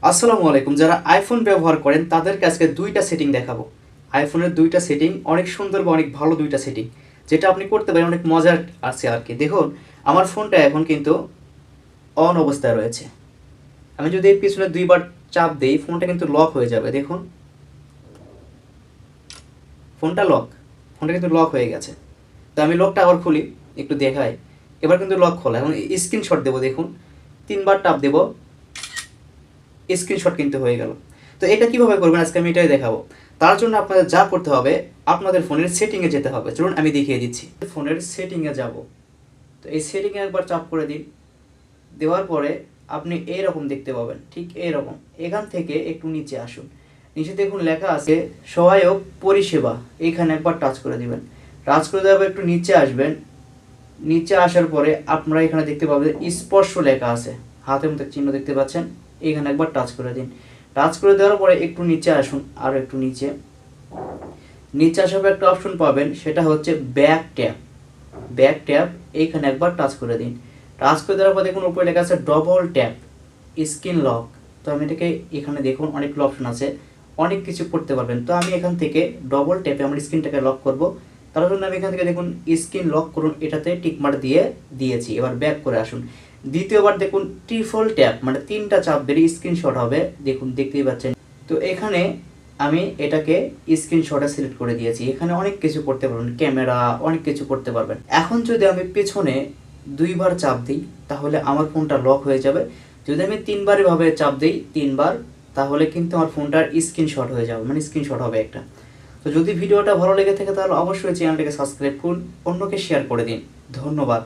আসসালামু আলাইকুম। যারা আইফোন ব্যবহার করেন তাদেরকে আজকে দুইটা সেটিং দেখাবো। আইফোনের দুইটা সেটিং অনেক সুন্দর বা অনেক ভালো দুইটা সেটিং, যেটা আপনি করতে পারেন, অনেক মজার আছে আর কি। দেখুন, আমার ফোনটা এখন কিন্তু অন অবস্থায় রয়েছে। আমি যদি এর পিছনে দুইবার চাপ দিই, ফোনটা কিন্তু লক হয়ে যাবে। দেখুন, ফোনটা কিন্তু লক হয়ে গেছে। তো আমি লকটা আবার খুলি, একটু দেখাই। এবার কিন্তু লক খোলা। এখন স্ক্রিনশট দেবো। দেখুন, তিনবার টাপ দেবো, স্ক্রিনশট কিন্তু হয়ে গেল। তো এটা কিভাবে করবেন আজকে আমি এটাই দেখাবো। তার জন্য আপনাদের যা করতে হবে, আপনাদের ফোনের সেটিংয়ে যেতে হবে। চলুন আমি দেখিয়ে দিচ্ছি। ফোনের সেটিংয়ে যাব। তো এই সেটিংয়ে একবার চাপ করে দিন। দেওয়ার পরে আপনি এইরকম দেখতে পাবেন, ঠিক এইরকম। এখান থেকে একটু নিচে আসুন। নিচে দেখুন লেখা আছে সহায়ক পরিষেবা, এইখানে একবার টাচ করে দিবেন। টাচ করে দেওয়ার পর একটু নিচে আসবেন। নিচে আসার পরে আপনারা এখানে দেখতে পাবেন স্পর্শ লেখা আছে, হাতের মতো চিহ্ন দেখতে পাচ্ছেন। এখানে একবার টাচ করে দিন। টাচ করে দেওয়ার পরে একটু নিচে আসুন, আর একটু নিচে। নিচে আসার পর একটা অপশন পাবেন, সেটা হচ্ছে ব্যাক ট্যাপ। এইখানে একবার টাচ করে দিন। টাচ করে দেওয়ার পর দেখুন উপরে লেখা আছে ডবল ট্যাপ স্ক্রিন লক। তো আমি এটাকে এখানে দেখুন অনেকগুলো অপশন আছে, অনেক কিছু করতে পারবেন। তো আমি এখান থেকে ডবল ট্যাপে আমার স্ক্রিনটাকে লক করব। তার জন্য আমি এখান থেকে দেখুন স্ক্রিন লক করুন, এটাতে টিকমার দিয়ে দিয়েছি। এবার ব্যাক করে আসুন। দ্বিতীয়বার দেখুন ট্রিপল ট্যাপ, মানে তিনটা চাপ দিলে স্ক্রিনশট হবে। দেখুন, দেখতেই পাচ্ছেন। তো এখানে আমি এটাকে স্ক্রিনশটে সিলেক্ট করে দিয়েছি। এখানে অনেক কিছু করতে পারবেন, ক্যামেরা, অনেক কিছু করতে পারবেন। এখন যদি আমি পেছনে দুইবার চাপ দিই, তাহলে আমার ফোনটা লক হয়ে যাবে। যদি আমি তিনবার এভাবে চাপ দিই, তিনবার, তাহলে কিন্তু আমার ফোনটার স্ক্রিনশট হয়ে যাবে, মানে স্ক্রিনশট হবে একটা। তো যদি ভিডিওটা ভালো লেগে থাকে তাহলে অবশ্যই চ্যানেলটাকে সাবস্ক্রাইব করুন, অন্যকে শেয়ার করে দিন। ধন্যবাদ।